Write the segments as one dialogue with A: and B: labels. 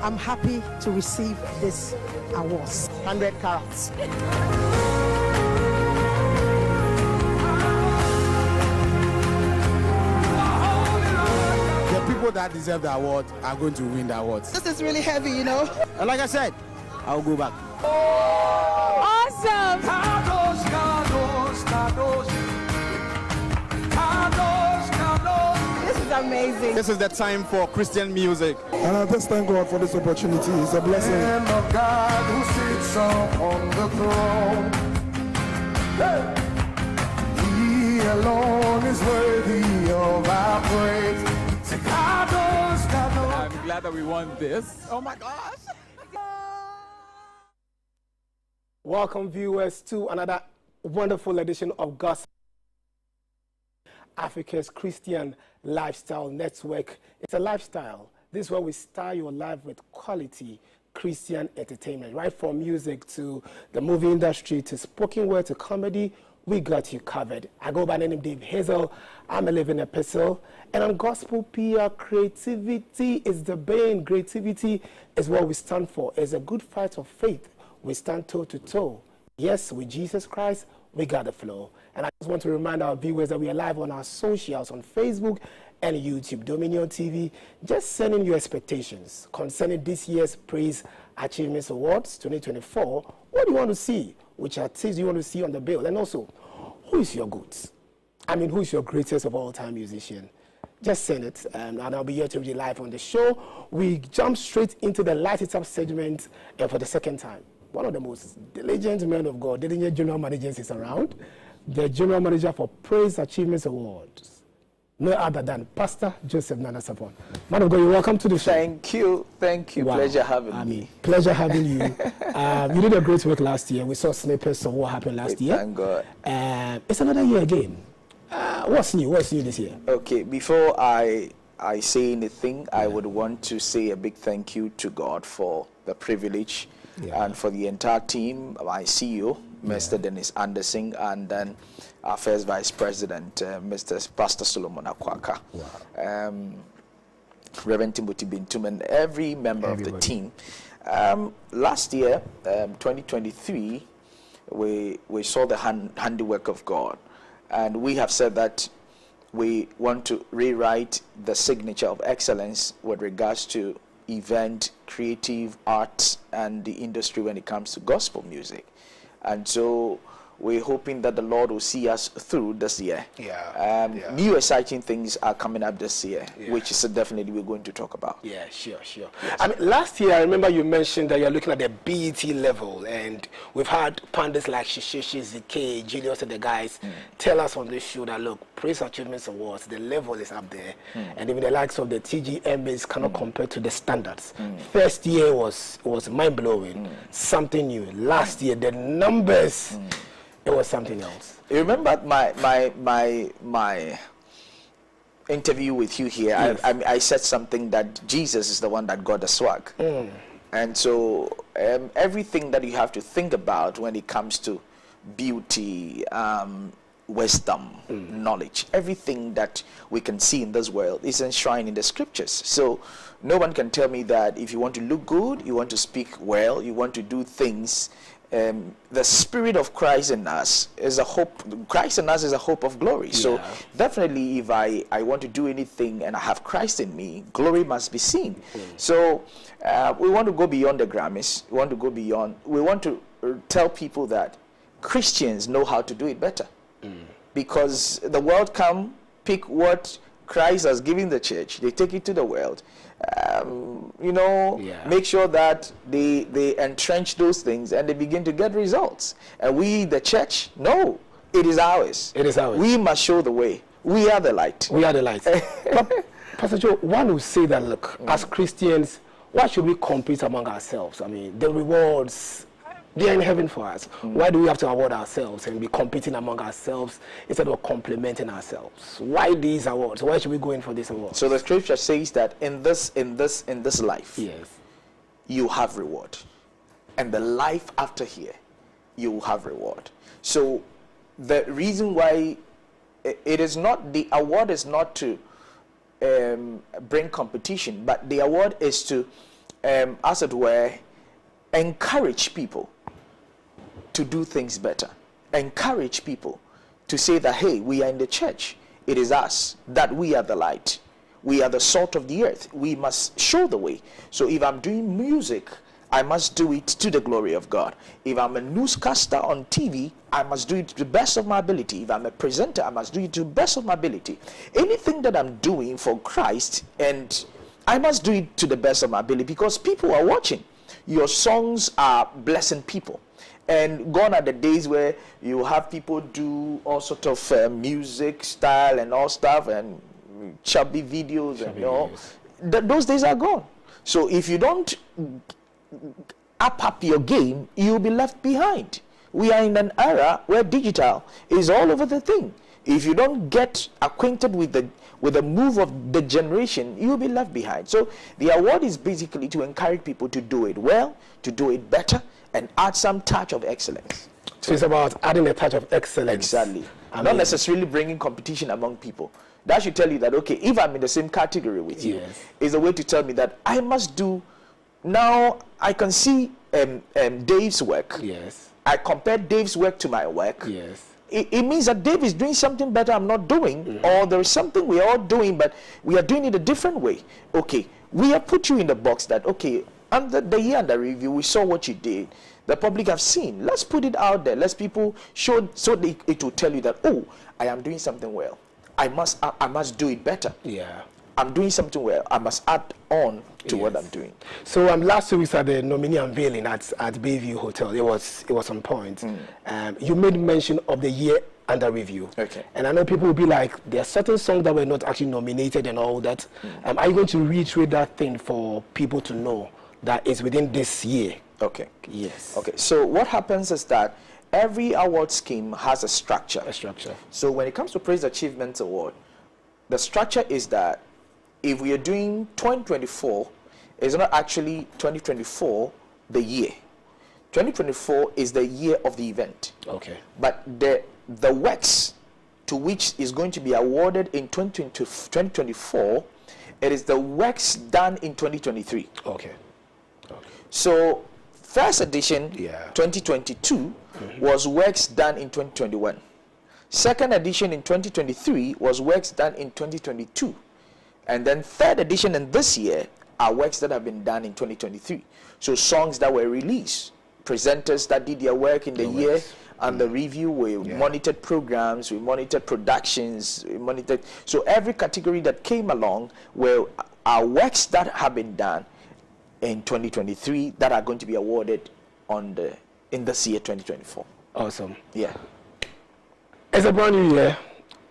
A: I'm happy to receive this award. 100 carats.
B: The people that deserve the award are going to win the awards.
A: This is really heavy, you know.
B: And like I said, I'll go back.
C: Awesome!
A: This is amazing.
B: This is the time for Christian music.
D: And I just thank God for this opportunity. It's a blessing.
E: And of God who sits on the throne. He alone is worthy of our praise.
F: I'm glad that we won this. Oh my gosh.
G: Welcome, viewers, to another wonderful edition of Gospel, Africa's Christian Lifestyle Network. It's a lifestyle. This is where we style your life with quality Christian entertainment, right from music to the movie industry to spoken word to comedy. We got you covered. I go by the name Dave Hazel. I'm a living epistle. And on Gospel PR, creativity is the bane. Creativity is what we stand for. It's a good fight of faith. We stand toe to toe. Yes, with Jesus Christ, we got the flow. And I just want to remind our viewers that we are live on our socials on Facebook and YouTube, Dominion TV. Just send in your expectations concerning this year's Praise Achievements Awards 2024. What do you want to see? Which artists do you want to see on the bill? And also, who is your GOAT? I mean, who is your greatest of all time musician? Just send it, and I'll be here to be live on the show. We jump straight into the Light It Up segment, and for the second time, one of the most diligent men of God, diligent general managers is around, the general manager for Praise Achievements Awards, no other than Pastor Joseph Nana Sarpong. Man of God, you're welcome to the show.
H: Thank you. Wow. Pleasure having me.
G: Pleasure having you. You did a great work last year. We saw snippets of what happened last year.
H: Thank God.
G: It's another year again. What's new? What's new this year?
H: Okay, before I say anything, I would want to say a big thank you to God for the privilege and for the entire team, my CEO, Mr. Dennis Anderson, and then our first Vice President, Mr. Pastor Solomon Akwaka, Reverend Timothy Bintum, and every member of the team. Last year, 2023, we saw the handiwork of God. And we have said that we want to rewrite the signature of excellence with regards to event, creative arts, and the industry when it comes to gospel music. And so we're hoping that the Lord will see us through this year. New exciting things are coming up this year, which is definitely we're going to talk about.
G: Yeah, sure.
H: Yes.
G: I mean, last year, I remember you mentioned that you're looking at the BET level, and we've had pundits like Shishishi, ZK, Julius, and the guys tell us on this show that, look, Praise Achievements Awards, the level is up there, and even the likes of the TGMs cannot compare to the standards. First year was mind-blowing, something new. Last year, the numbers... It was something else.
H: You remember my interview with you here? Yes. I said something that Jesus is the one that got the swag. And so everything that you have to think about when it comes to beauty, wisdom, knowledge, everything that we can see in this world is enshrined in the scriptures. So no one can tell me that if you want to look good, you want to speak well, you want to do things, the spirit of Christ in us is a hope. Christ in us is a hope of glory. So definitely, if I want to do anything and I have Christ in me, glory must be seen. So we want to go beyond the Grammys. We want to go beyond. We want to tell people that Christians know how to do it better, because the world come pick what Christ has given the church. They take it to the world. Make sure that they entrench those things and they begin to get results. And we, the church, no, it is ours.
G: It is ours.
H: We must show the way. We are the light.
G: We are the light. But, Pastor Joe, one will say that, look, as Christians, why should we compete among ourselves? I mean, the rewards, they are in heaven for us. Why do we have to award ourselves and be competing among ourselves instead of complimenting ourselves? Why these awards? Why should we go in for these awards?
H: So the scripture says that in this life, you have reward, and the life after here, you will have reward. So the reason why it is not, the award is not to bring competition, but the award is to as it were, encourage people to do things better. Encourage people to say that, hey, we are in the church. It is us, that we are the light. We are the salt of the earth. We must show the way. So if I'm doing music, I must do it to the glory of God. If I'm a newscaster on TV, I must do it to the best of my ability. If I'm a presenter, I must do it to the best of my ability. Anything that I'm doing for Christ, and I must do it to the best of my ability, because people are watching. Your songs are blessing people. And gone are the days where you have people do all sort of music style and all stuff and chubby videos and all. Those days are gone. So if you don't up your game, you'll be left behind. We are in an era where digital is all over the thing. If you don't get acquainted with the move of the generation, you'll be left behind. So the award is basically to encourage people to do it well, to do it better, and add some touch of excellence.
G: So it's about adding a touch of excellence.
H: Exactly. Not necessarily bringing competition among people. That should tell you that, okay, if I'm in the same category with you, is a way to tell me that I must do. Now I can see Dave's work.
G: Yes.
H: I compare Dave's work to my work.
G: Yes.
H: It means that Dave is doing something better I'm not doing, or there is something we are all doing, but we are doing it a different way. Okay, we have put you in the box that, okay, under the year under review, we saw what you did. The public have seen. Let's put it out there. Let's people show, so it will tell you that, oh, I am doing something well. I must do it better.
G: Yeah.
H: I'm doing something well. I must add on to what I'm doing.
G: So last 2 weeks at the nominee unveiling at Bayview Hotel, it was on point. You made mention of the year under review.
H: Okay.
G: And I know people will be like, there are certain songs that were not actually nominated and all that. Are you going to reiterate that thing for people to know that it's within this year?
H: Okay.
G: Yes.
H: Okay. So what happens is that every award scheme has a structure.
G: A structure.
H: So when it comes to Praise Achievements Award, the structure is that if we are doing 2024, it's not actually 2024 the year. 2024 is the year of the event.
G: Okay.
H: But the works to which is going to be awarded in 2024, it is the works done in 2023.
G: Okay.
H: So first edition, 2022, was works done in 2021. Second edition in 2023 was works done in 2022. And then third edition in this year are works that have been done in 2023. So songs that were released, presenters that did their work in the year, and the review, we monitored programs, we monitored productions, we monitored. So every category that came along were our works that have been done in 2023 that are going to be awarded in this year 2024.
G: Awesome.
H: Yeah.
G: It's a brand new year.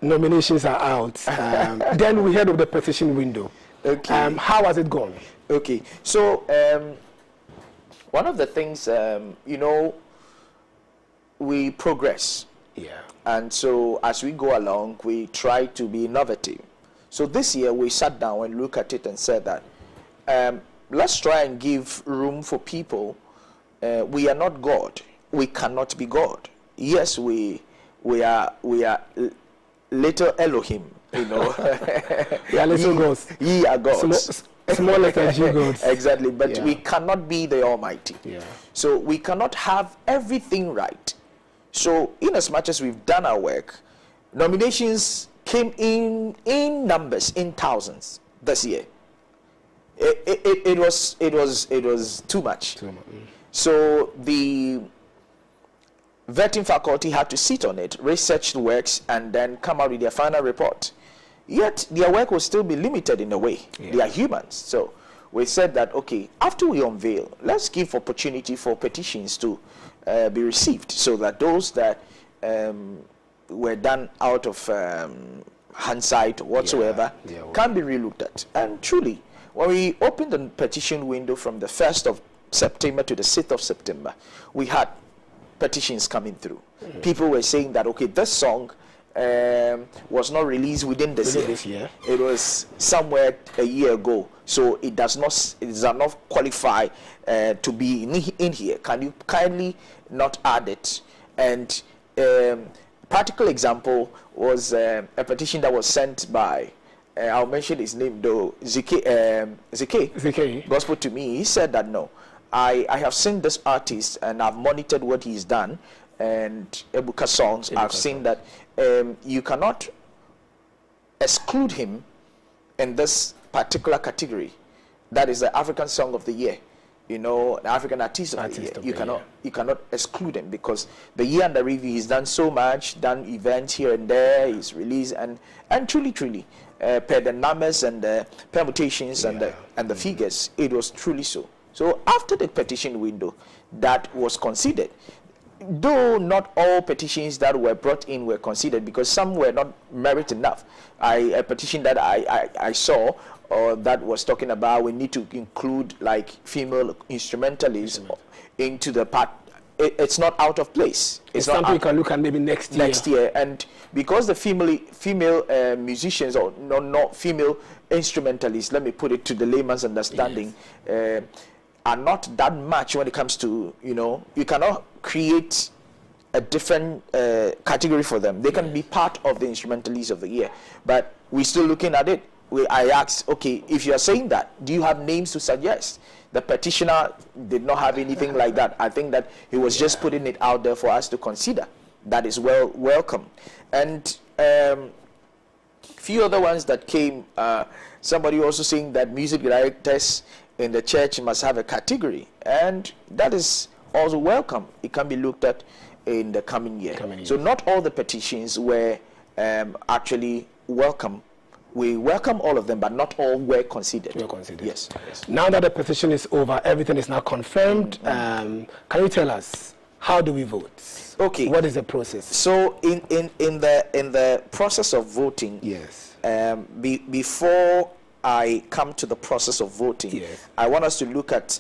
G: Nominations are out. Then we heard of the petition window.
H: Okay.
G: How has it gone?
H: Okay. So one of the things, we progress.
G: Yeah.
H: And so as we go along, we try to be innovative. So this year we sat down and looked at it and said that let's try and give room for people. We are not God. We cannot be God. Yes, we are little Elohim, you know.
G: Yeah, little gods.
H: Ye are gods.
G: Small letter G gods.
H: Exactly, but we cannot be the Almighty.
G: Yeah.
H: So we cannot have everything right. So in as much as we've done our work, nominations came in numbers, in thousands this year. It was too much. So the vetting faculty had to sit on it, research the works, and then come out with their final report. Yet their work will still be limited in a way. They are humans. So we said that, okay, after we unveil, let's give opportunity for petitions to be received, so that those that were done out of hindsight whatsoever can be relooked at. And truly, when we opened the petition window from the 1st of September to the 6th of September, we had petitions coming through. People were saying that, okay, this song was not released within this year. It was somewhere a year ago, so it does not qualify to be in here. Can you kindly not add it? And practical example was a petition that was sent by I'll mention his name though, ZK, Gospel to me, he said that no, I have seen this artist and I've monitored what he's done, and Ebuka songs, I've seen that you cannot exclude him in this particular category. That is the African Song of the Year. You know, the African Artist of the Year. You cannot exclude him, because the year under review, he's done so much, done events here and there, he's released, and truly, per the numbers and the permutations and the figures, it was truly so. So after the petition window, that was considered. Though not all petitions that were brought in were considered, because some were not merit enough. A petition that I saw that was talking about we need to include like female instrumentalists into the part. It's not out of place.
G: It's something you can look at maybe next year.
H: And because the female musicians, or not female instrumentalists, let me put it to the layman's understanding, are not that much when it comes to, you know, you cannot create a different category for them. They can be part of the instrumentalists of the year, but we're still looking at it. I asked, okay, if you are saying that, do you have names to suggest? The petitioner did not have anything like that. I think that he was just putting it out there for us to consider. That is welcome. And few other ones that came, somebody also saying that music directors in the church must have a category, and that is also welcome. It can be looked at in the coming year. So not all the petitions were actually welcome. We welcome all of them, but not all were considered. Yes.
G: Now that the petition is over, everything is now confirmed. Can you tell us, how do we vote?
H: Okay.
G: What is the process?
H: So in the process of voting, before I come to the process of voting, I want us to look at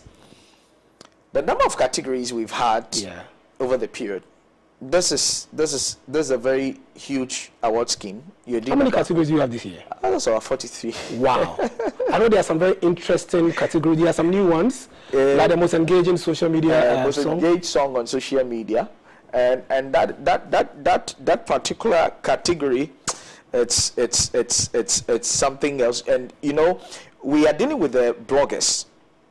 H: the number of categories we've had over the period. This is a very huge award scheme.
G: How many categories do you have this year?
H: That's about 43.
G: Wow. I know there are some very interesting categories. There are some new ones, like the most engaging social media
H: most engaged song on social media, and that particular category, it's something else. And you know, we are dealing with the bloggers.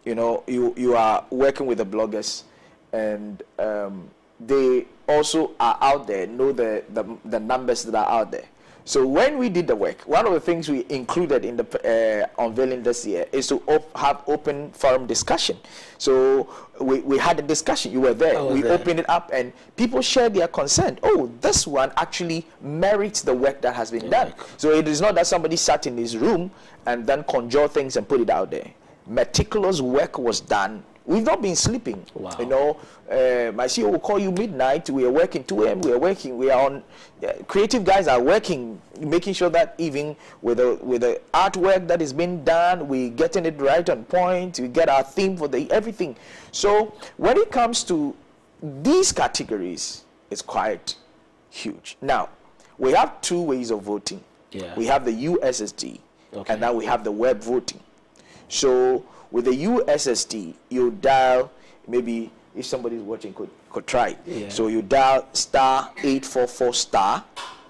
H: You know, you are working with the bloggers, and they also are out there, know the numbers that are out there. So when we did the work, one of the things we included in the unveiling this year is to have open forum discussion. So we had a discussion. You were there. We opened it up, and people shared their consent. Oh, this one actually merits the work that has been done. So it is not that somebody sat in his room and then conjure things and put it out there. Meticulous work was done. We've not been sleeping. Wow. You know, my CEO will call you midnight. We are working 2 a.m. We are working. We are on. Creative guys are working, making sure that even with the artwork that is being done, we getting it right on point. We get our theme for everything. So when it comes to these categories, it's quite huge. Now we have 2 ways of voting. We have the USSD, and now we have the web voting. So with the USSD, you dial, maybe if somebody is watching could try it. So you dial *844*.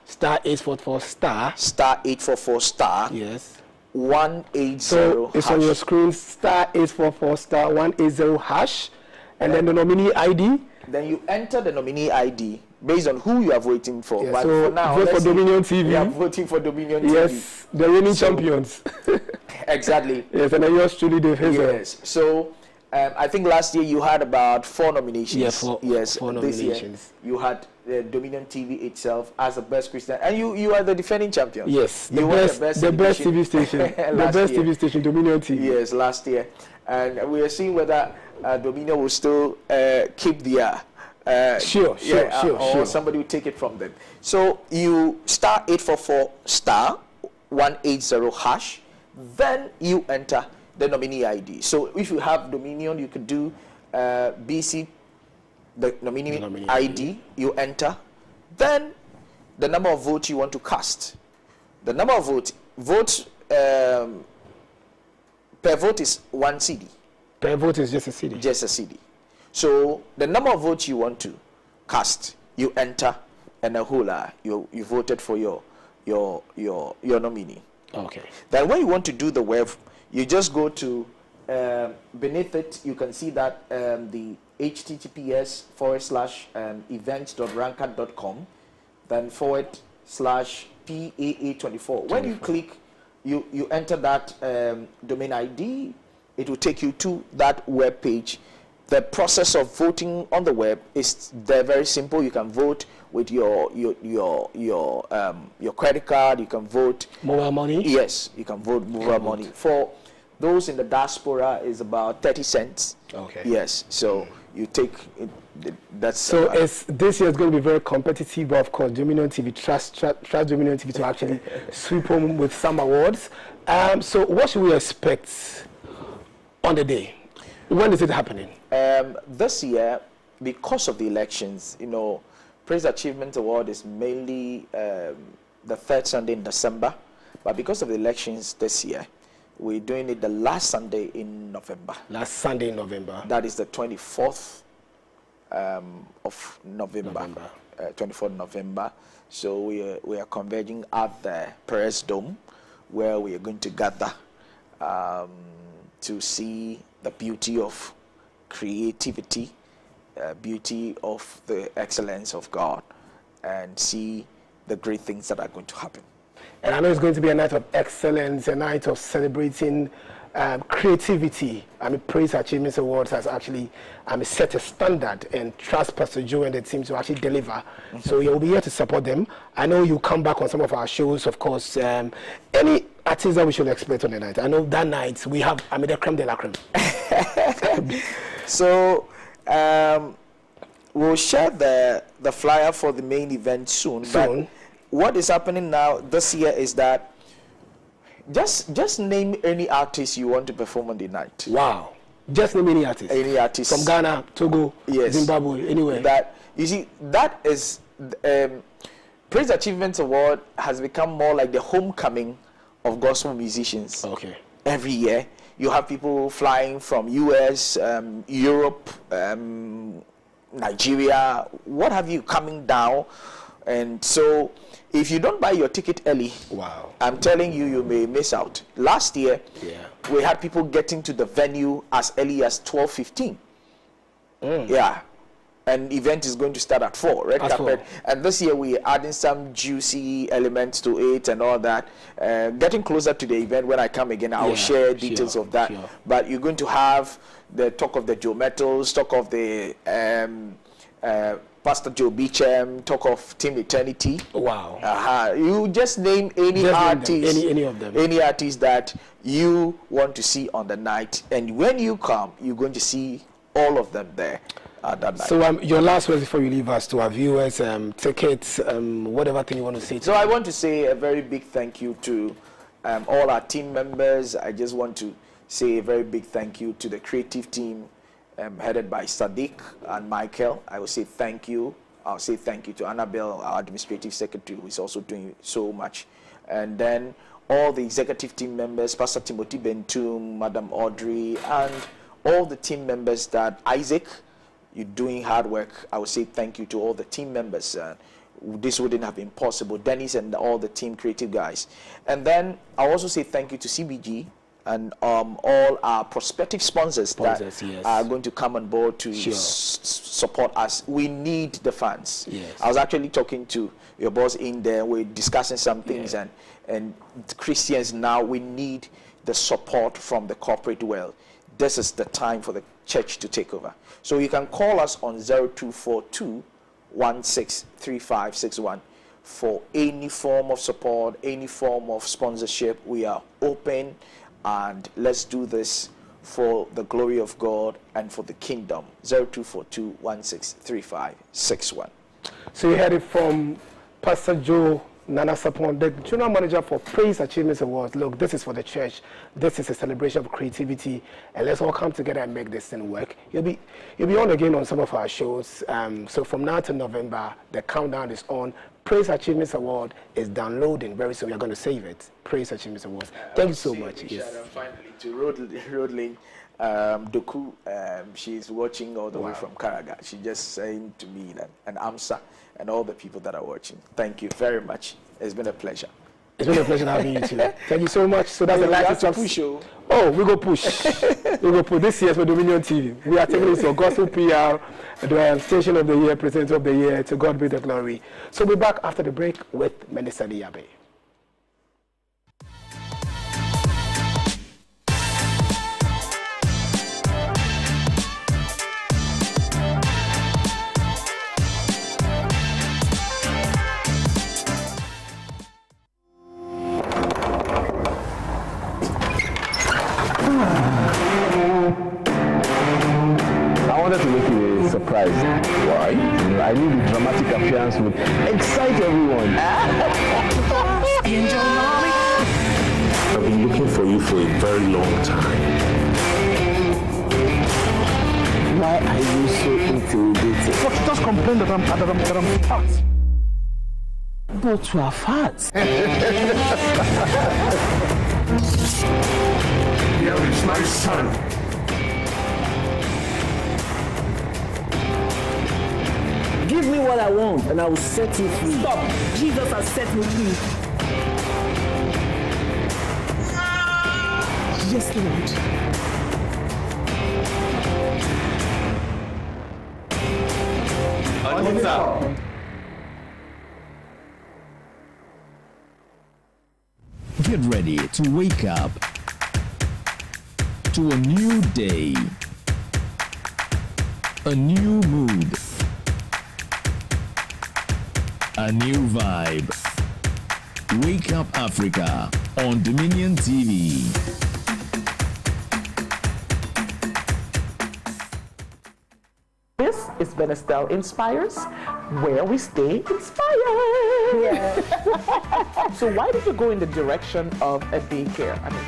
H: *844*.
G: Yes.
H: 180.
G: So it's on your screen, *844*180#, and then the nominee ID.
H: Then you enter the nominee ID based on who you are voting for.
G: Yeah,
H: but
G: so
H: for now,
G: vote for Dominion TV.
H: We are voting for Dominion TV.
G: Yes, the reigning champions.
H: Exactly.
G: Yes, and then yours truly, Dave Hazel.
H: Yes. So I think last year you had about 4 nominations.
G: Yeah, four nominations.
H: This year you had Dominion TV itself as the best Christian, and you are the defending champion.
G: Yes, the best TV station, the best TV station, Dominion TV.
H: Yes, last year, and we are seeing whether Dominion will still keep their.
G: Sure.
H: Or somebody will take it from them. So you *844*180#, then you enter the nominee ID. So if you have Dominion, you could do BC, the nominee ID, you enter. Then the number of votes you want to cast. The number of votes per vote is 1 CD.
G: Per vote is just a CD.
H: Just a CD. So the number of votes you want to cast, you enter, and you voted for your nominee.
G: Okay.
H: Then when you want to do the web, you just go to beneath it. You can see that the https://events.ranker.com, then /PAA24. When you click, you enter that domain ID, it will take you to that web page. The process of voting on the web is very simple. You can vote with your credit card. You can vote
G: mobile money.
H: Yes, you can vote mobile money. For those in the diaspora, is about 30 cents.
G: Okay.
H: Yes. So you take it. That's
G: so this year is going to be very competitive, but of course, Dominion TV trust Dominion TV to actually sweep home with some awards. So what should we expect on the day? When is it happening?
H: This year, because of the elections, Praise Achievement Award is mainly the third Sunday in December, but because of the elections this year, we're doing it the last Sunday in November.
G: Last Sunday in November.
H: That is the 24th of November. 24th November. So we are converging at the Press Dome, where we are going to gather to see the beauty of creativity, beauty of the excellence of God, and see the great things that are going to happen.
G: And I know it's going to be a night of excellence, a night of celebrating creativity. Praise Achievements Awards has actually set a standard and trust Pastor Joe and the team to actually deliver. Mm-hmm. So you'll be here to support them. I know you come back on some of our shows, of course. Any artists that we should expect on the night? I know that night we have the creme de la creme.
H: So we'll share the flyer for the main event soon. But what is happening now this year is that just name any artist you want to perform on the night.
G: Wow. Just name any artist.
H: Any artist.
G: From Ghana, Togo, yes, Zimbabwe, anywhere.
H: That you see, that is Praise Achievement Award has become more like the homecoming of gospel musicians.
G: Okay.
H: Every year you have people flying from US, Europe, Nigeria, what have you, coming down. And so if you don't buy your ticket early,
G: wow,
H: I'm telling you, you may miss out. Last year, we had people getting to the venue as early as 12:15. Yeah. An event is going to start at 4, red carpet. And this year we're adding some juicy elements to it and all that. Getting closer to the event, when I come again, I'll share details of that. Sure. But you're going to have the talk of the Joe Metals, talk of the Pastor Joe Beecham, talk of Team Eternity.
G: Wow.
H: You just name any artist,
G: any of them,
H: any artist that you want to see on the night, and when you come, you're going to see all of them there at that night.
G: So your last words before you leave us to our viewers, tickets, whatever thing you want to say.
H: So I want to say a very big thank you to all our team members. I just want to say a very big thank you to the creative team headed by Sadiq and Michael. I will say thank you. I'll say thank you to Annabelle, our administrative secretary, who is also doing so much. And then all the executive team members, Pastor Timothy Bentum, Madam Audrey, and all the team members that Isaac, you're doing hard work. I will say thank you to all the team members. This wouldn't have been possible. Dennis and all the team creative guys. And then I'll also say thank you to CBG and all our prospective sponsors that are going to come on board to support us. We need the funds.
G: Yes.
H: I was actually talking to your boss in there. We're discussing some things, and Christians now, we need the support from the corporate world. This is the time for the church to take over. So you can call us on 0242 163561 for any form of support, any form of sponsorship. We are open, and let's do this for the glory of God and for the kingdom. 0242 163561.
G: So you heard it from Pastor Joe Nana Sarpong, the general manager for Praise Achievements Awards. Look, this is for the church. This is a celebration of creativity, and let's all come together and make this thing work. You'll be on again on some of our shows. So from now to November, the countdown is on. Praise Achievements Award is downloading very soon. We are going to save it. Praise Achievements Awards. Thank you so much.
H: Yes. And finally to Rodlin Doku, she's watching all the way from Karaga. She just saying to me that, and Amsa and all the people that are watching. Thank you very much. It's been a pleasure.
G: It's been a pleasure having you too. Thank you so much. So that's the last push. Oh, we go push. We go push. This year's for Dominion TV. We are taking this for Gospel PR, the Station of the Year, Presenter of the Year. To God be the glory. So we'll be back after the break with Minister Abbey.
C: Why? I need a dramatic appearance would excite everyone. I've been looking for you for a very long time.
I: Why are you so intimidated?
C: But just complain that I'm fat.
I: But you are fat.
E: Here is my son.
I: Give me what I want and I will set you free. Stop! Jesus has set me free. Yes, Lord.
J: Get ready to wake up to a new day, a new mood, a new vibe. Wake Up Africa on Dominion TV.
K: This is Benestel Inspires, where we stay inspired. Yeah. So why did you go in the direction of a daycare? I mean,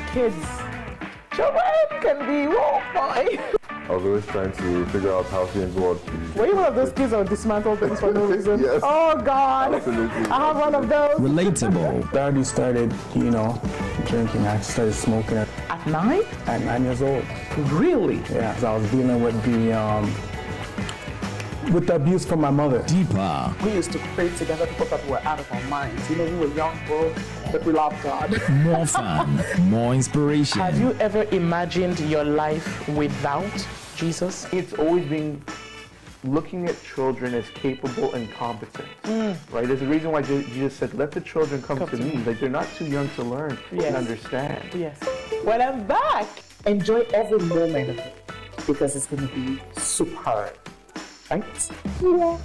K: children can be, oh boy.
L: I was always trying to figure out how things work.
K: Were you one of those kids that dismantle things for no reason?
L: Yes.
K: Oh God.
L: Absolutely.
K: I have one of those.
J: Relatable.
D: I already started, drinking. I started smoking at
K: 9?
D: At 9 years old.
K: Really?
D: Yeah, so I was dealing with the abuse from my mother.
J: Deeper.
K: We used to pray together, people that were out of our minds. We were young, bro, but we love God.
J: More fun, more inspiration.
K: Have you ever imagined your life without Jesus?
M: It's always been looking at children as capable and competent, right? There's a reason why Jesus said, let the children come to me. Like, they're not too young to learn and understand.
K: Yes. Well, I'm back. Enjoy every moment of it because it's going to be superb. Right? Yeah.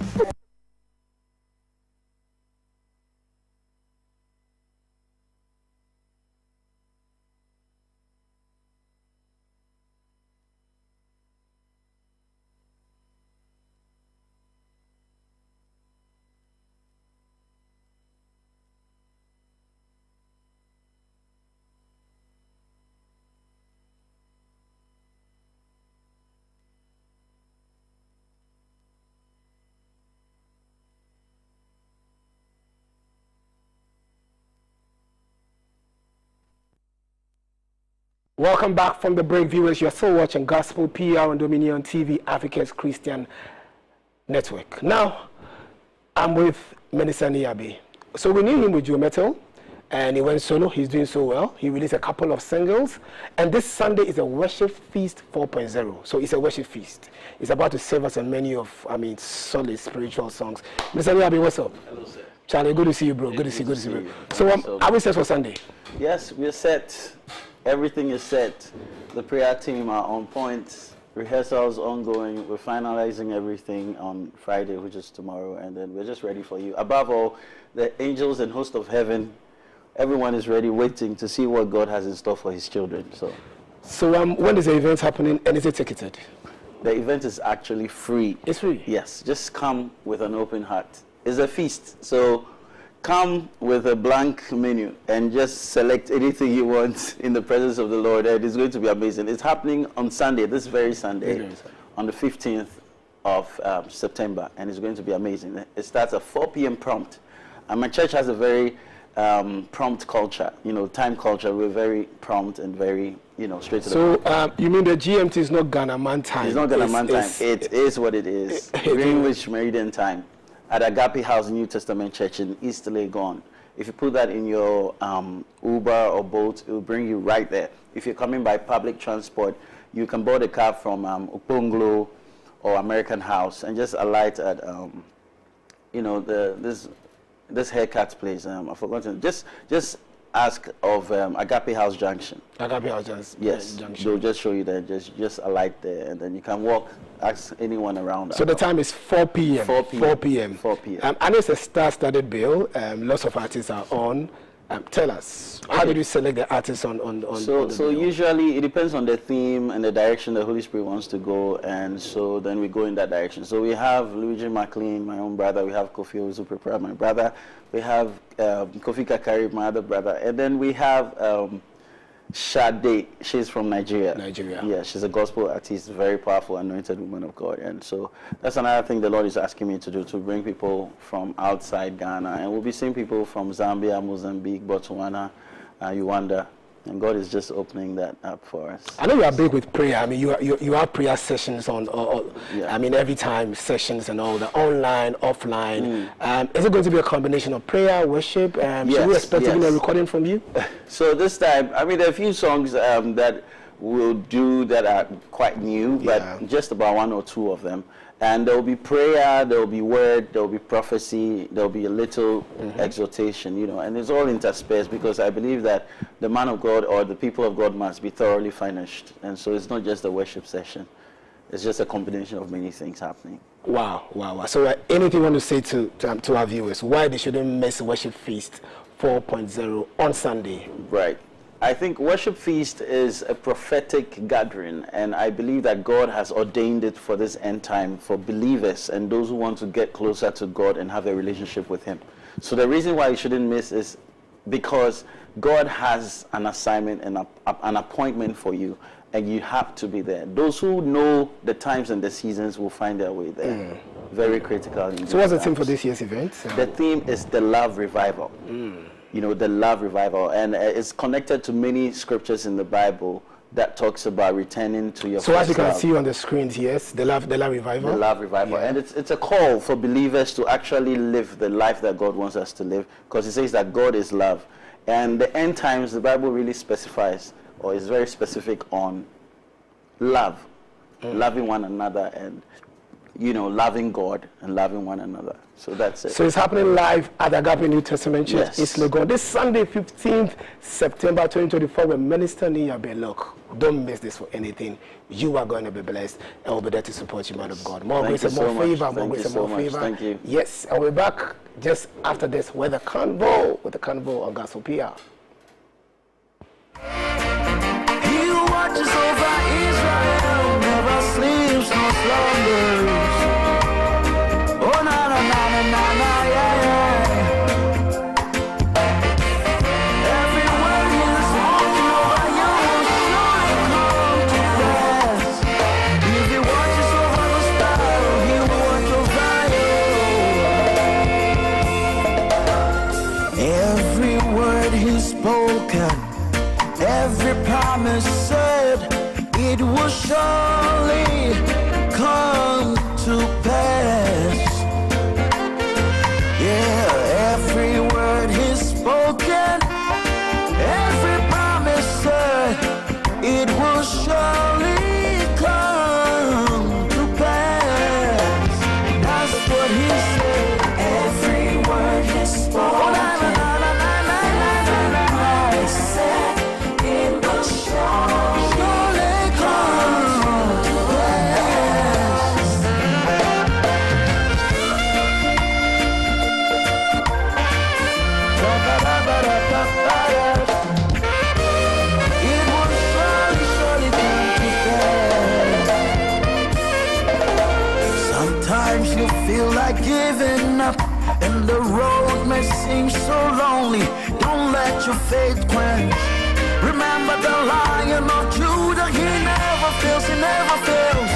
G: Welcome back from the break, viewers. You're still watching Gospel PR on Dominion TV, Africa's Christian network. Now, I'm with Minister Abbey. So we knew him with Joe Metal, and he went solo. He's doing so well. He released a couple of singles, and this Sunday is a Worship Feast 4.0. So it's a worship feast. It's about to save us a menu of, solid spiritual songs. Minister Abbey, what's up?
N: Hello, sir.
G: Charlie, good to see you, bro. Good to see you. So are we set for Sunday?
N: Yes, we're set. Everything is set. The prayer team are on point. Rehearsals ongoing. We're finalizing everything on Friday, which is tomorrow, and then we're just ready for you. Above all, the angels and host of heaven, everyone is ready, waiting to see what God has in store for his children.
G: So when is the event happening, and is it ticketed?
N: The event is actually free.
G: It's free?
N: Yes, just come with an open heart. It's a feast, so come with a blank menu and just select anything you want in the presence of the Lord, and it's going to be amazing. It's happening on Sunday, this very Sunday, on the 15th of September, and it's going to be amazing. It starts at 4 p.m. prompt, and my church has a very prompt culture, time culture. We're very prompt and very, straight to the point.
G: So you mean the GMT is not Ghana Man time?
N: It's not Ghana Man time. It is what it is. Greenwich Meridian time. At Agape House New Testament Church in East Legon. If you put that in your Uber or Bolt, it will bring you right there. If you're coming by public transport, you can board a cab from Uponglo or American House and just alight at, this haircut place. I forgot to just ask of Agape House Junction.
G: Agape House Junction.
N: Yes, they'll just show you there. Just alight there, and then you can walk. Ask anyone around.
G: So the time is 4 p.m.
N: 4 p.m.
G: 4 p.m.
N: 4 p.m.
G: I know it's a star-studded bill. Lots of artists are on. Tell us, how did you select the artists on
N: So
G: the bill?
N: usually it depends on the theme and the direction the Holy Spirit wants to go, and so then we go in that direction. So we have Luigi McLean, my own brother. We have Kofi Ozupepra, my brother. We have Kofi Kakari, my other brother. And then we have Sade. She's from Nigeria. Yeah, she's a gospel artist, very powerful, anointed woman of God. And so that's another thing the Lord is asking me to do, to bring people from outside Ghana. And we'll be seeing people from Zambia, Mozambique, Botswana, Uganda. And God is just opening that up for us.
G: I know you are big with prayer. I mean, you have prayer sessions on, I mean, every time sessions and all, the online, offline. Is it going to be a combination of prayer, worship? Should we expect even a recording from you?
N: So this time, I mean, there are a few songs that we'll do that are quite new, but just about one or two of them. And there will be prayer, there will be word, there will be prophecy, there will be a little exhortation, and it's all interspersed, because I believe that the man of God or the people of God must be thoroughly furnished. And so it's not just a worship session. It's just a combination of many things happening.
G: Wow. So anything you want to say to our viewers, why they shouldn't miss Worship Feast 4.0 on Sunday?
N: Right. I think Worship Feast is a prophetic gathering, and I believe that God has ordained it for this end time for believers and those who want to get closer to God and have a relationship with Him. So the reason why you shouldn't miss is because God has an assignment and an appointment for you, and you have to be there. Those who know the times and the seasons will find their way there. Very critical.
G: So what's the theme for this year's event?
N: The theme is the love revival. The love revival, and it's connected to many scriptures in the Bible that talks about returning to your
G: So as you can
N: love.
G: see on the screens, yes, the love revival.
N: The love revival, and it's a call for believers to actually live the life that God wants us to live, because it says that God is love, and the end times, the Bible really specifies, or is very specific on love, loving one another, and loving God and loving one another. So that's it.
G: So it's happening live at Agape New Testament Church, East Legon, this Sunday, 15th September 2024, with Minister Niyabe. Look, don't miss this for anything. You are going to be blessed, and we'll be there to support you, man of God. More grace and more favor, more grace and more favor.
N: Thank you.
G: Yes, and we're back just after this with the convo on Gospel PR.
E: He watches over Israel, never sleeps nor slumbers. Oh, na na na na na na, yeah. Every word he is walking over you will surely come to pass. If he watches over the sparrow, he will watch over you. Every word he's spoken, every promise said, it will surely come to pass. Yeah, every word he's spoken, every promise said, it will surely come to pass. That's what he said. Every word he's spoken, said, it will surely come to pass. It will surely come to pass. Sometimes you feel like giving up, and the road may seem so lonely. Don't let your faith quench. Remember the Lion of Judah, he never fails, he never fails.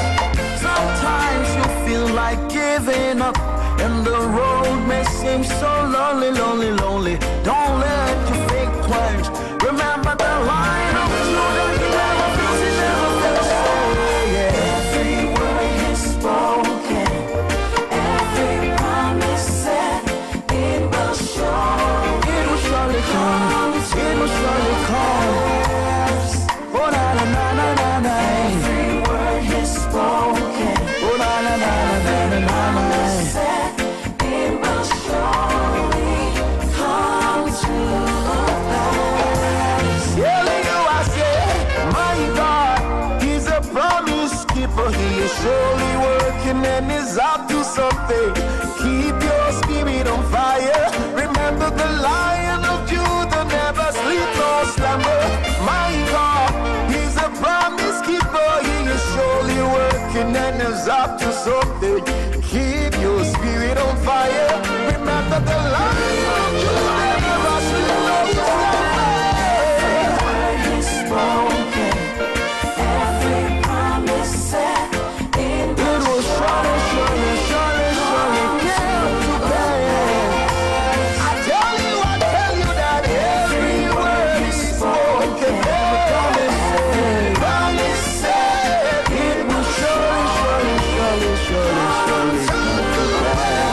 E: Sometimes you feel like giving up, and the road may seem so lonely, lonely, lonely. Don't let your faith quench. Remember the Lion of Judah, he never fails, he never fails. Oh, yeah. Every word is spoken, every promise said, it will surely He is surely working and is up to something. Keep your spirit on fire. Remember the Lion of Judah never sleep nor slumber. My God, He's a promise keeper. He is surely working and is up to something. Keep your spirit on fire. Remember the Lion of Judah never sleep nor slumber. He's spoken. Every promise said it will surely, surely, surely, surely come to pass. I tell you that every word is spoken. Every promise said it will surely, surely, surely, surely, surely come to pass.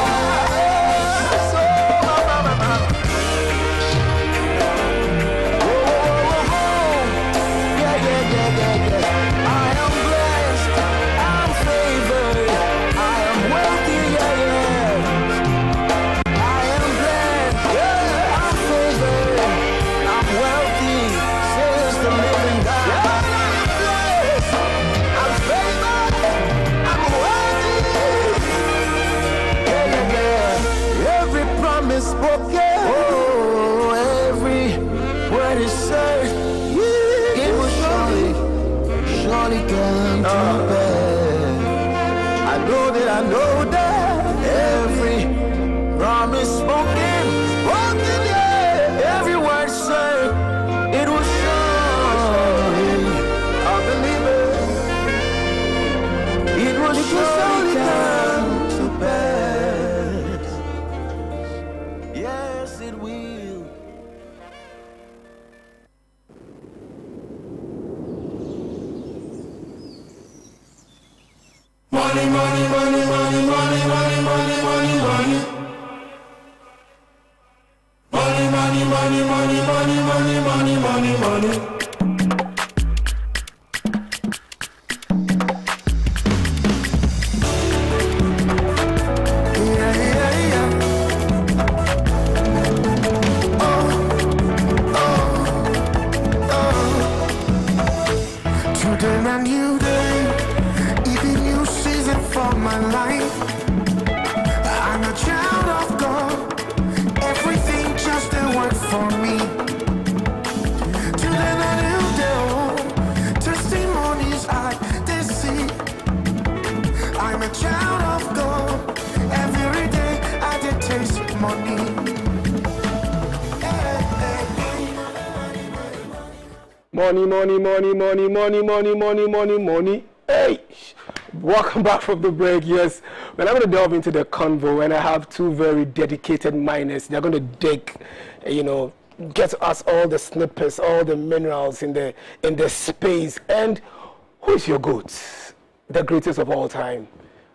E: Spoken. Oh, every word is said, it will surely, surely come to pass. I know that every promise spoken, yeah. Every word said, it will surely, I believe it will surely come to pass. Yes, it will. Money, money, money, money, money, money, money, money, money. Money, money, money, money, money, money, money, money, money. Money, money, money, money, money, money, money, money, money. Hey! Welcome back from the break. Yes, well, I'm going to delve into the convo, and I have two very dedicated miners. They're going to dig, get us all the snippets, all the minerals in the space. And who is your GOAT? The greatest of all time,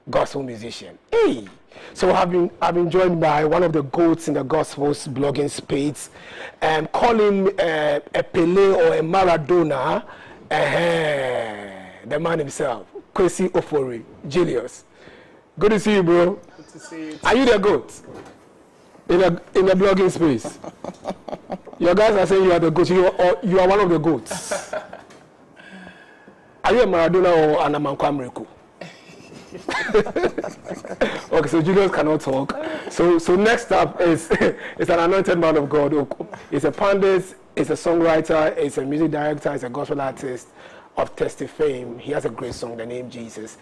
E: gospel musician. Hey! So I've been joined by one of the GOATs in the gospel's blogging space, and call him a Pele or a Maradona, the man himself, Cwesi Ofori. Julius, good to see you, bro.
F: Good to see you.
E: Are you the GOAT in the blogging space? Your guys are saying you are the GOAT. You are one of the GOATs. Are you a Maradona or an Amankwamreku? Okay, so Julius cannot talk. So next up is an anointed man of God. He's a pundit, he's a songwriter, he's a music director, he's a gospel artist of Testy fame. He has a great song, The Name Jesus.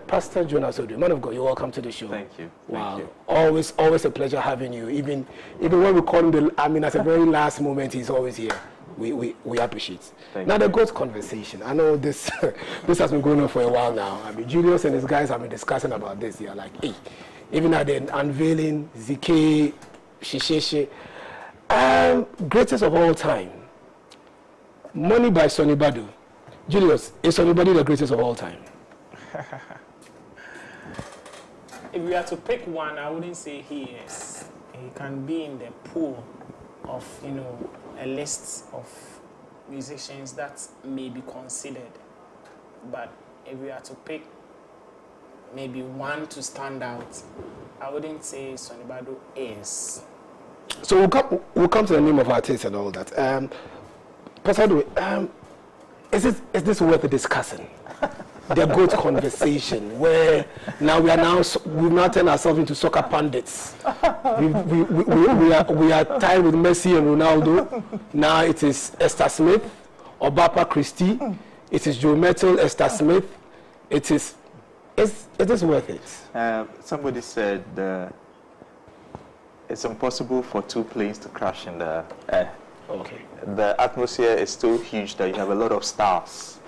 E: Pastor Jonas Odoi, man of God, you're welcome to the show.
N: Thank you.
E: Wow,
N: Thank you.
E: Always a pleasure having you. Even when we call him at the very last moment, he's always here. We appreciate. Now the GOAT conversation. I know this this has been going on for a while now. I mean, Julius and his guys have been discussing about this. They're like, hey, even at the unveiling, ZK, Shishishe, greatest of all time. Money by Sonny Badu. Julius, is Sonny Badu the greatest of all time?
O: If we are to pick one, I wouldn't say he is. He can be in the pool of, a list of musicians that may be considered. But if we are to pick maybe one to stand out, I wouldn't say Sonny Badu is.
E: So we'll come to the name of artists and all that. Pastor Odoi, is this worth discussing?
G: the GOAT conversation, where we've now turned ourselves into soccer pundits. We are tied with Messi and Ronaldo. Now it is Esther Smith, Obapa Christie. It is Joe Metal, Esther Smith. It is worth it.
P: Somebody said it's impossible for two planes to crash in the air.
G: Okay.
P: The atmosphere is so huge that you have a lot of stars,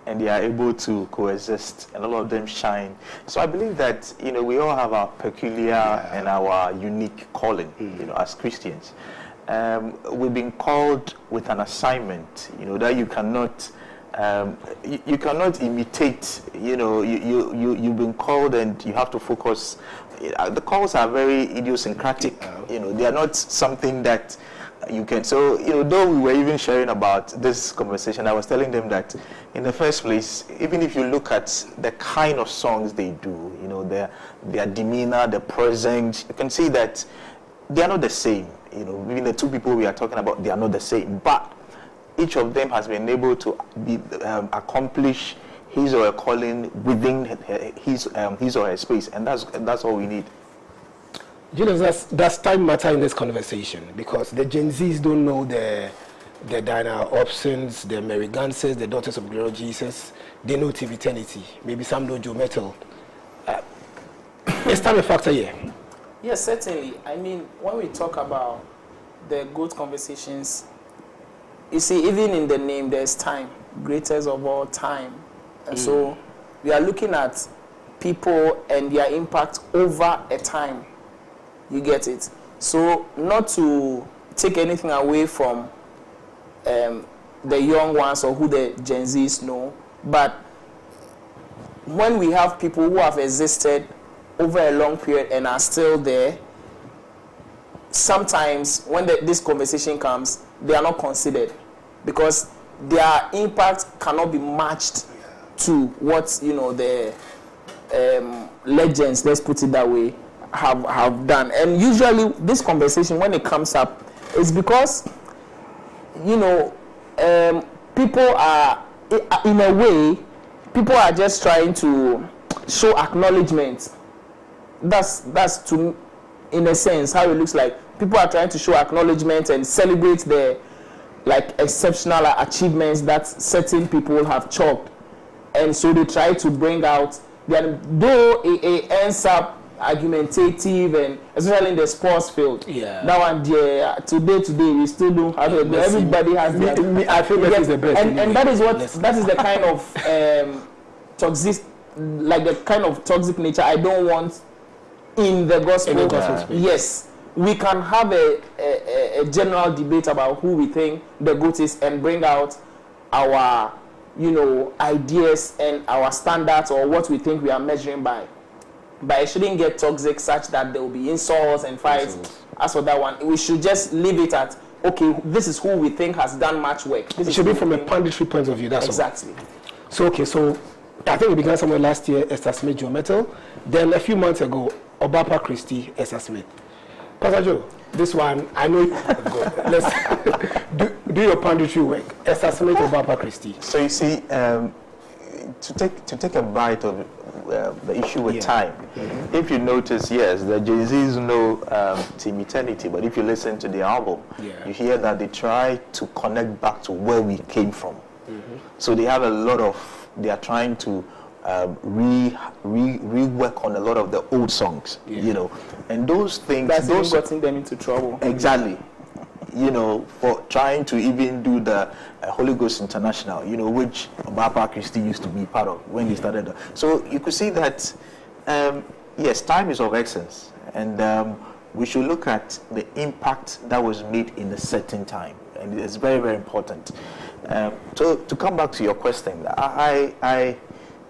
P: and they are able to coexist, and a lot of them shine. So I believe that we all have our peculiar and our unique calling, as Christians. We've been called with an assignment, that you cannot. You cannot imitate. You've been called, and you have to focus. The calls are very idiosyncratic. They are not something that you can. So though we were even sharing about this conversation, I was telling them that in the first place, even if you look at the kind of songs they do, their demeanor, the presence, you can see that they are not the same. Even the two people we are talking about, they are not the same, but each of them has been able to accomplish his or her calling within his or her space, and that's all we need.
G: Does time matter in this conversation? Because the Gen Zs don't know the Diana Opsons, the Mary Ganses, the Daughters of Glory Jesus. They know TV Eternity. Maybe some know Joe Metal. Is time a factor here?
O: Yes, certainly. I mean, when we talk about the GOAT conversations, you see, even in the name, there's time, greatest of all time. And so we are looking at people and their impact over a time. You get it? So not to take anything away from the young ones or who the Gen Zs know, but when we have people who have existed over a long period and are still there, sometimes when this conversation comes, they are not considered because their impact cannot be matched to what the legends, let's put it that way, have done. And usually this conversation, when it comes up, is because people are, in a way, people are just trying to show acknowledgement. That's to, in a sense, how it looks like. People are trying to show acknowledgement and celebrate the exceptional achievements that certain people have chalked, and so they try to bring out. Though it ends up argumentative, and especially in the sports field. Yeah. That one, today we still don't have it. Everybody has their.
G: I feel that is the best.
O: And that is that is the kind of toxic, like the kind of toxic nature I don't want in the gospel. Yes. We can have a general debate about who we think the GOAT is and bring out our, ideas and our standards or what we think we are measuring by. But it shouldn't get toxic such that there will be insults and fights. As for that one, we should just leave it at, okay, this is who we think has done much work.
G: It should be from a punditry point of view, that's
O: exactly.
G: All. So I think we began somewhere last year, Esther Smith, Joe Metal. Then a few months ago, Obapa Christie, Esther Smith. Pastor Joe, this one, I know you let's do your punditry work. Esther Smith, Obapa Christie.
P: So you see, to take a bite of the issue with time, if you notice, yes, the Gen Zs know Team Eternity, but if you listen to the album, you hear that they try to connect back to where we came from. So they have a lot of, they are trying to rework on a lot of the old songs, and those things.
O: That's getting them into trouble.
P: Exactly. For trying to even do the Holy Ghost International, which Obapa Christie used to be part of when he started. So you could see that, yes, time is of essence, and we should look at the impact that was made in a certain time, and it's very, very important. To come back to your question, I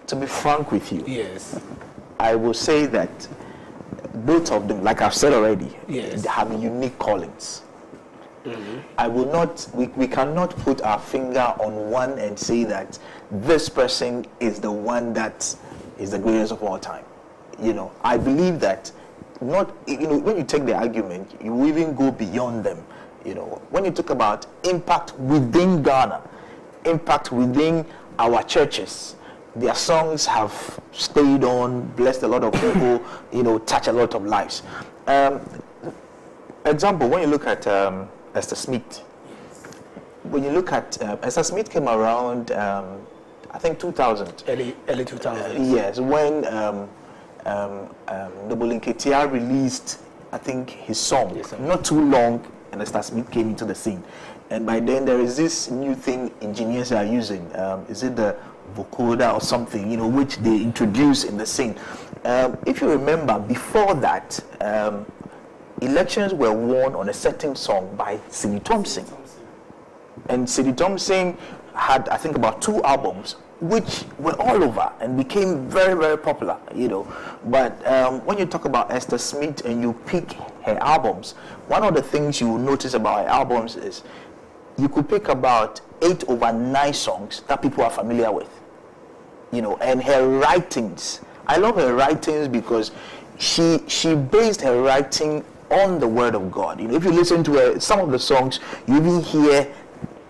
P: to be frank with you,
G: yes,
P: I will say that both of them, like I've said already, they have unique callings. I will not, we cannot put our finger on one and say that this person is the one that is the greatest of all time. I believe that not, when you take the argument, you even go beyond them. When you talk about impact within Ghana, impact within our churches,
H: their songs have stayed on, blessed a lot of people, touched a lot of lives. Example, when you look at Esther Smith, when you look at Esther Smith came around, I think 2000.
G: Early 2000.
H: Yes, when Noble Nketia released, I think, his song. Yes, not too long, and Esther Smith came into the scene. And by then, there is this new thing engineers are using. Is it the vocoder or something, which they introduce in the scene? If you remember, before that, elections were won on a certain song by Sidney Thompson. And Sidney Thompson had, I think, about 2 albums, which were all over and became very, very popular, But when you talk about Esther Smith and you pick her albums, one of the things you will notice about her albums is you could pick about 8 over 9 songs that people are familiar with, and her writings. I love her writings because she based her writing on the Word of God. If you listen to her, some of the songs, you even hear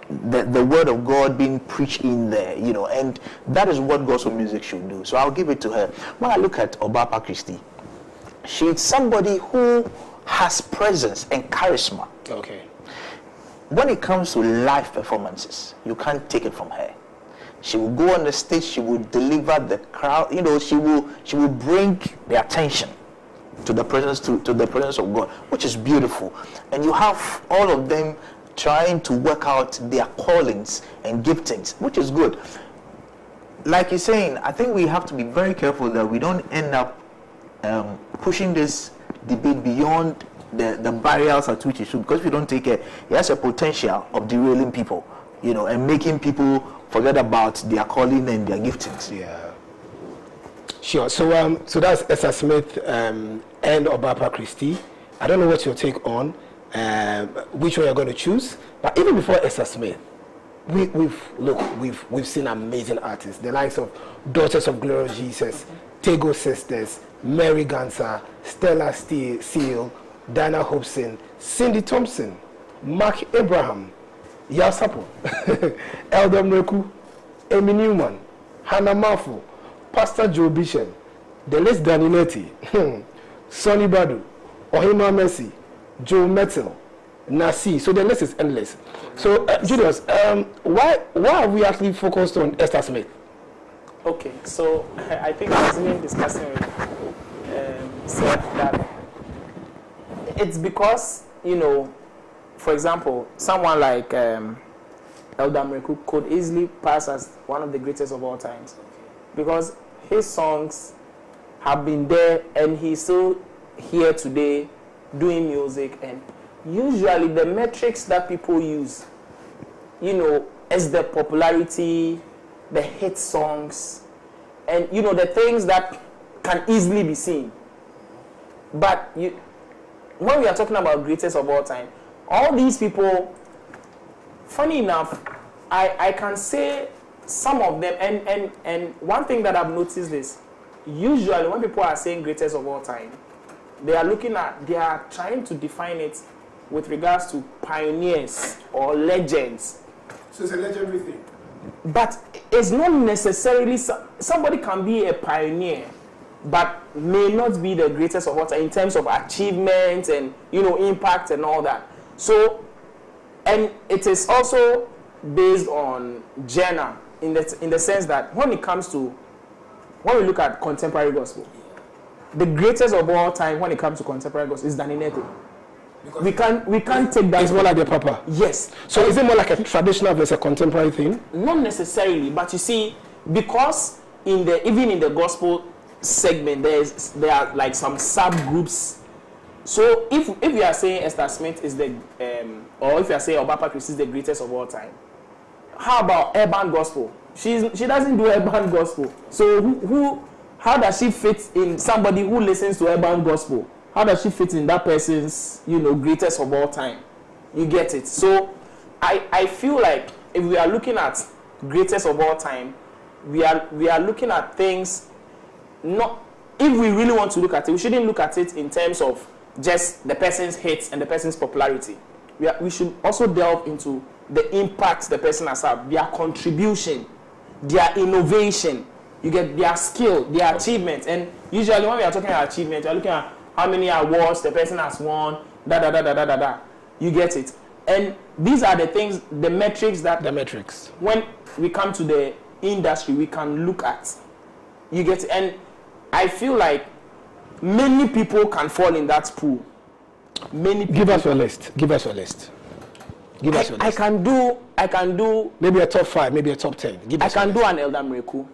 H: the Word of God being preached in there, and that is what gospel music should do. So I'll give it to her. When I look at Obapa Christie, she's somebody who has presence and charisma.
G: Okay.
H: When it comes to live performances, you can't take it from her. She will go on the stage, she will deliver the crowd, she will bring the attention to the presence of God, which is beautiful. And you have all of them trying to work out their callings and giftings, which is good. Like you're saying, I think we have to be very careful that we don't end up pushing this debate beyond the barriers at which it should, because if you don't take it, it has a potential of derailing people, and making people forget about their calling and their giftings.
G: Yeah. Sure. So that's Esther Smith and Obapa Christie. I don't know what your take on which one you're going to choose, but even before Esther Smith, we've seen amazing artists, the likes of Daughters of Glory Jesus, Tego Sisters, Mary Ganser, Stella Seal, Diana Hobson, Cindy Thompson, Mark Abraham, Yasapo, Elder Mreku, Amy Newman, Hannah Mafu, Pastor Joe Bishop, the list Daninetti, Sonny Badu, Ohima Messi, Joe Metal, Nasi. So the list is endless. So, Julius, why are we actually focused on Esther Smith?
O: Okay, so I think I was even discussing with said that it's because, for example, someone like Elder Mreku could easily pass as one of the greatest of all times, because his songs have been there and he's still here today doing music. And usually the metrics that people use, is the popularity, the hit songs, and the things that can easily be seen. But when we are talking about greatest of all time, all these people, funny enough, I can say some of them, and one thing that I've noticed is, usually when people are saying greatest of all time, they are trying to define it with regards to pioneers or legends.
G: So it's a legendary thing.
O: But it's not necessarily, somebody can be a pioneer, but may not be the greatest of all time in terms of achievement and, impact and all that. So, and it is also based on genre in the sense that when we look at contemporary gospel, the greatest of all time when it comes to contemporary gospel is Daninetti. We can't take that.
G: It's more like the Papa.
O: Yes.
G: So is it more like a traditional versus a contemporary thing?
O: Not necessarily, but you see, because even in the gospel segment, there are like some subgroups. So if you are saying Esther Smith is or if you are saying Obapa Christie is the greatest of all time, how about urban gospel? She doesn't do urban gospel. So how does she fit in somebody who listens to urban gospel? How does she fit in that person's, greatest of all time? You get it? So I feel like if we are looking at greatest of all time, we are looking at things, not, if we really want to look at it, we shouldn't look at it in terms of just the person's hits and the person's popularity. We should also delve into the impact the person has had, their contribution, their innovation, You get their skill, their achievements. And usually when we are talking about achievements, we are looking at how many awards the person has won, You get it. And these are the things, the metrics that...
G: The metrics.
O: When we come to the industry, we can look at. You get it. And I feel like many people can fall in that pool. Many people.
G: Give us your list.
O: I can do
G: maybe a top 5, maybe a top 10.
O: I can do an Elder Miracle.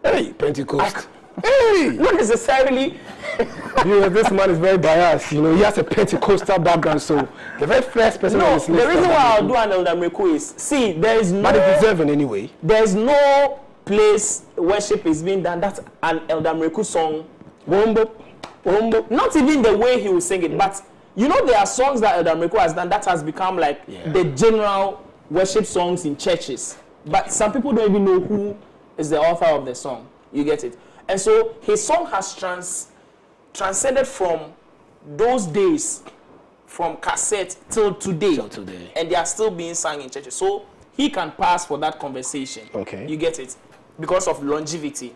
G: Hey, Pentecost. Hey!
O: Not necessarily.
G: This man is very biased. He has a Pentecostal background, so the very first person on his list.
O: The reason why I'll do an Elder Miracle is, there is no...
G: But it's deserving anyway.
O: There is no place worship is being done that's an Elder Miracle song. Not even the way he will sing it, but there are songs that Elder Miracle has done that has become like the general worship songs in churches. But some people don't even know who is the author of the song. You get it? And so his song has transcended from those days, from cassette till today. And they are still being sung in churches. So he can pass for that conversation.
G: Okay.
O: You get it? Because of longevity.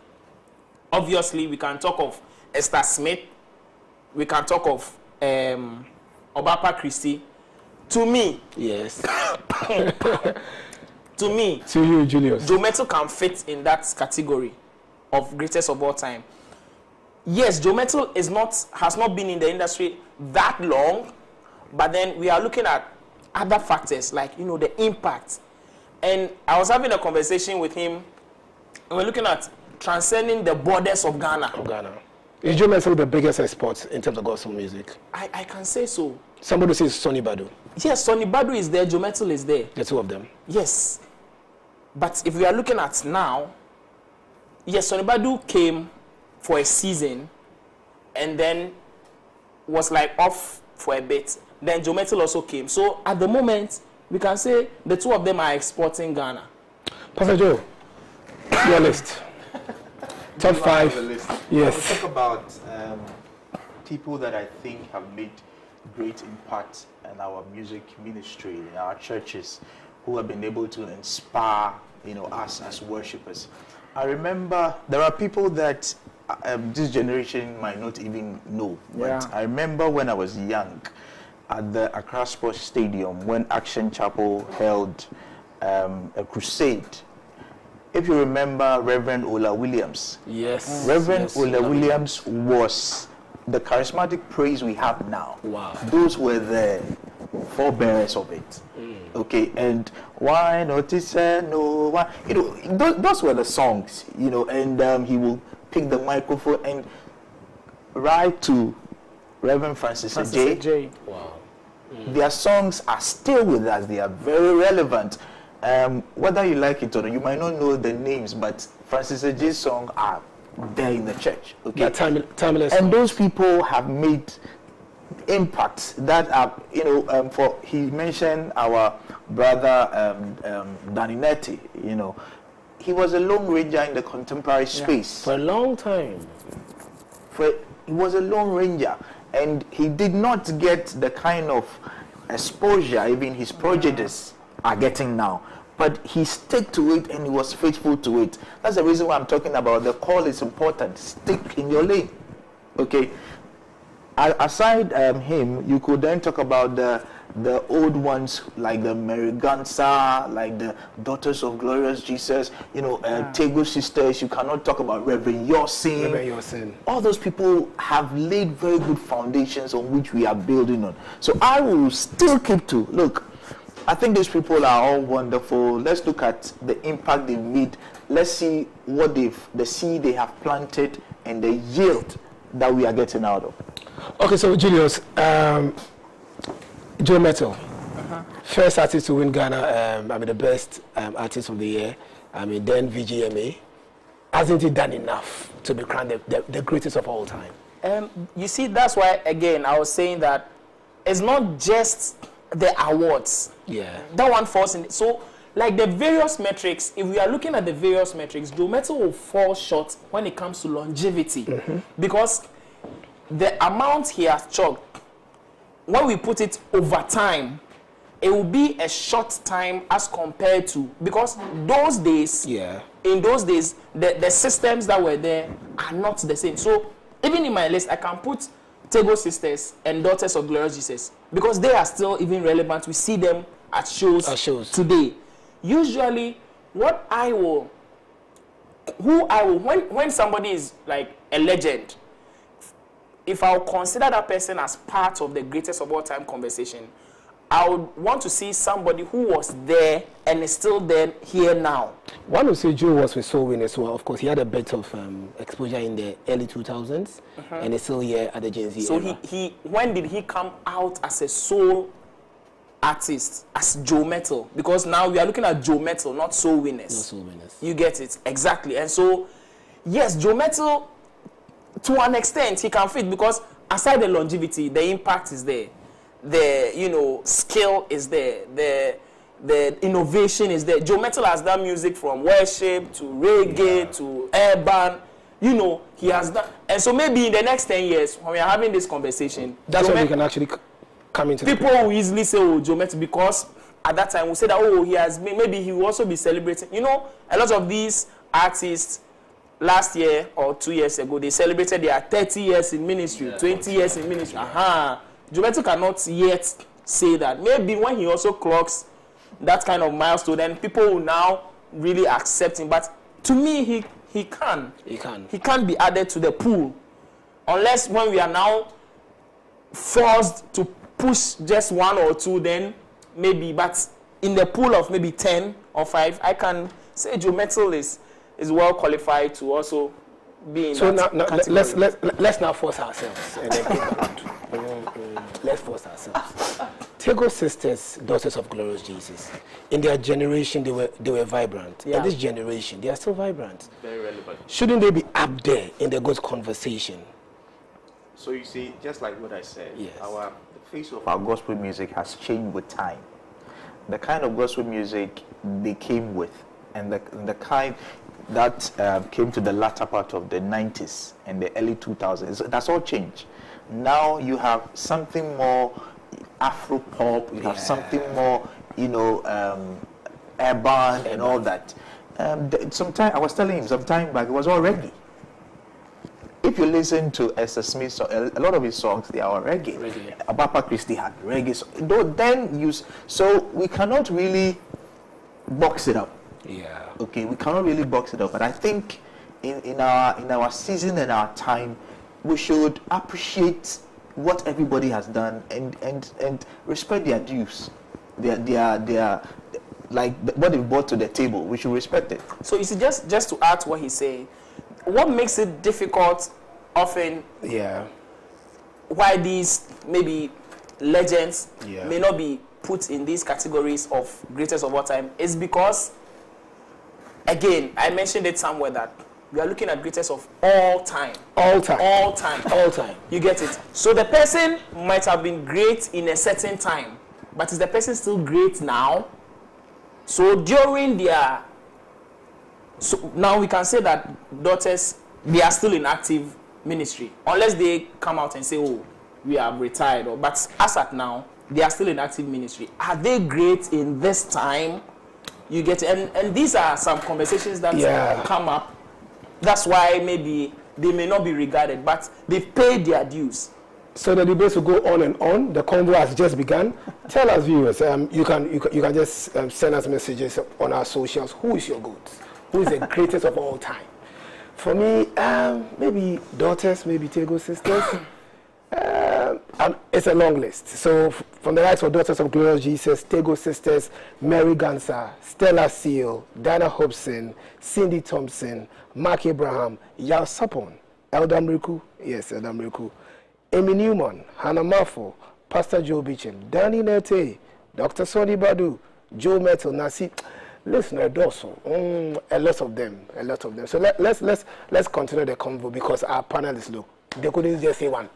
O: Obviously, we can talk of Esther Smith. We can talk of Obapa Christie. To me,
G: yes.
O: To me,
G: to you, Julius,
O: Joe Mettle can fit in that category of greatest of all time. Yes, Joe Mettle has not been in the industry that long, but then we are looking at other factors like the impact. And I was having a conversation with him, and we're looking at transcending the borders of Ghana.
G: Is Joe Mettle the biggest export in terms of gospel music?
O: I can say so.
G: Somebody says Sonny Badu.
O: Yes, Sonny Badu is there, Joe Mettle is there.
G: The two of them.
O: Yes. But if we are looking at now, yes, Sonny Badu came for a season and then was like off for a bit. Then Joe Mettle also came. So at the moment, we can say the two of them are exporting Ghana.
G: Pastor Joe, your list. Top 5. Yes.
P: We'll talk about people that I think have made great impact in our music ministry, in our churches, who have been able to inspire, us as worshippers. I remember there are people that this generation might not even know. But I remember when I was young, at the Accra Sports Stadium, when Action Chapel held a crusade. If you remember Reverend Ola Williams.
G: Yes.
P: Reverend Ola Williams was the charismatic praise we have now.
G: Wow.
P: Those were the forebearers of it. Okay, and why not to say no? Why? Those were the songs, and he will pick the microphone and write to Reverend Francis J.
G: Wow.
P: Their songs are still with us. They are very relevant. Whether you like it or not, you might not know the names, but Francis J.'s songs are there in the church. Okay,
G: timeless.
P: And those people have made impacts that are, he mentioned our brother Danny Netty. He was a lone ranger in the contemporary space
G: for a long time.
P: He was a lone ranger, and he did not get the kind of exposure even his progenitors are getting now. But he stuck to it and he was faithful to it. That's the reason why I'm talking about the call is important. Stick in your lane. Okay. Aside him, you could then talk about the old ones like the Mary Gansa, like the Daughters of Glorious Jesus, Tego Sisters. You cannot talk about Reverend Yosin. All those people have laid very good foundations on which we are building on. So I will still keep to look. I think these people are all wonderful. Let's look at the impact they've made. Let's see what the seed they have planted and the yield that we are getting out of.
G: Okay, so Julius, Joe Mettle, first artist to win Ghana, the best artist of the year. Then VGMA. Hasn't he done enough to be crowned the greatest of all time?
O: You see, that's why, again, I was saying that it's not just the awards.
G: Yeah.
O: That one falls in. So, like the various metrics, if we are looking at the various metrics, Joe Mettle will fall short when it comes to longevity. Because the amount he has chalked, when we put it over time, it will be a short time as compared to, because those days, in those days, the systems that were there are not the same. So even in my list, I can put Tego Sisters and Daughters of Glorious Jesus because they are still even relevant. We see them at shows today. Usually, when somebody is like a legend, if I'll consider that person as part of the greatest of all time conversation, I would want to see somebody who was there and is still there here now.
G: One would say Joe was with Soul Winners, so of course he had a bit of exposure in the early 2000s and is still here at the Gen Z
O: So
G: era.
O: he when did he come out as a soul artist, as Joe Metal? Because now we are looking at Joe Metal, not Soul Winners.
G: Not Soul Winners.
O: You get it, exactly. And so, yes, Joe Metal, to an extent, he can fit because aside the longevity, the impact is there. The skill is there. The innovation is there. Joe Metal has done music from worship to reggae to urban. He has done. And so maybe in the next 10 years, when we are having this conversation,
G: That's when we can actually come into
O: people will easily say, oh, Joe Metal, because at that time we say that, oh, he has been, maybe he will also be celebrating. A lot of these artists last year or 2 years ago, they celebrated their 30 years in ministry, 20 years in ministry. Joe Metal cannot yet say that. Maybe when he also clocks that kind of milestone, then people will now really accept him. But to me, he can. He can't be added to the pool. Unless when we are now forced to push just one or two, then maybe. But in the pool of maybe 10 or 5, I can say Joe Metal is well qualified to also be in that category.
G: Let's now force ourselves and then pick out. Let's force ourselves. Tego Sisters, Daughters of Glorious Jesus. In their generation, they were vibrant. In this generation, they are still vibrant.
P: Very relevant.
G: Shouldn't they be up there in the good conversation?
P: So you see, just like what I said, the face of our gospel music has changed with time. The kind of gospel music they came with, and the kind that came to the latter part of the 90s and the early 2000s, that's all changed. Now you have something more Afro pop, you have something more, urban and all that. Sometime I was telling him sometime back, it was all reggae. If you listen to Esther Smith's, a lot of his songs, they are all reggae. Abapa Christie had reggae. So we cannot really box it up. Okay, we cannot really box it up. But I think in our season and our time, we should appreciate what everybody has done and respect their dues. Their like what they brought to the table. We should respect it.
O: So you see, just to add to what he's saying, what makes it difficult often why these maybe legends may not be put in these categories of greatest of all time is because, again, I mentioned it somewhere that we are looking at greatest of all time.
G: All time.
O: All time.
G: All time.
O: You get it? So the person might have been great in a certain time, but is the person still great now? So during their... So now we can say that Daughters, they are still in active ministry. Unless they come out and say, oh, we have retired. But as at now, they are still in active ministry. Are they great in this time? You get it? And these are some conversations that come up. That's why maybe they may not be regarded, but they've paid their dues.
G: So the debates will go on and on. The convo has just begun. Tell us, viewers, you can just send us messages on our socials. Who is your GOAT? Who is the greatest of all time? For me, maybe Daughters, maybe Tego Sisters. It's a long list. So from the likes of Daughters of Glorious Jesus, Tego Sisters, Mary Gansa, Stella Seal, Dana Hobson, Cindy Thompson, Mark Abraham, Yao Sarpong, Elder Mriku, Elder Mriku, Amy Newman, Hannah Mafo, Pastor Joe Beecham, Danny Nete, Dr. Sonny Badu, Joe Metal, Nasi. Listen, a lot of them. So let's continue the convo because our panelists, look, they couldn't just say one.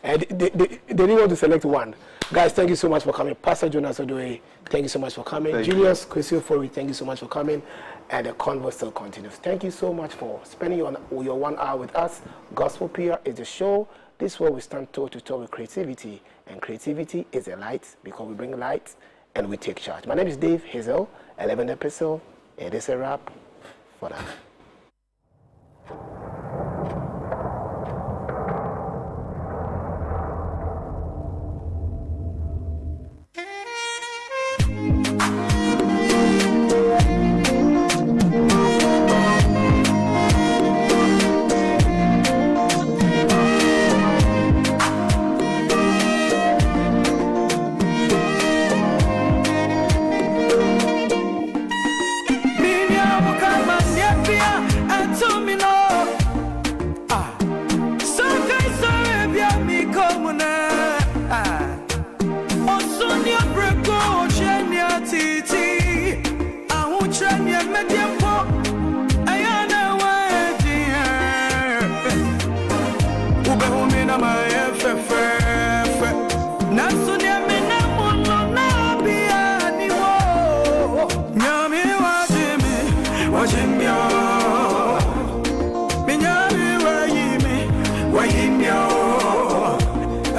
G: They didn't want to select one. Guys, thank you so much for coming. Pastor Jonas Odoi, thank you so much for coming. Julius Cwesi Ofori, thank you so much for coming. And the convo still continues. Thank you so much for spending your 1 hour with us. Gospel PR is the show. This is where we stand toe to toe with creativity. And creativity is a light because we bring light and we take charge. My name is Dave Hazel, 11 episode. It is a wrap. for that.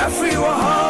E: Everyone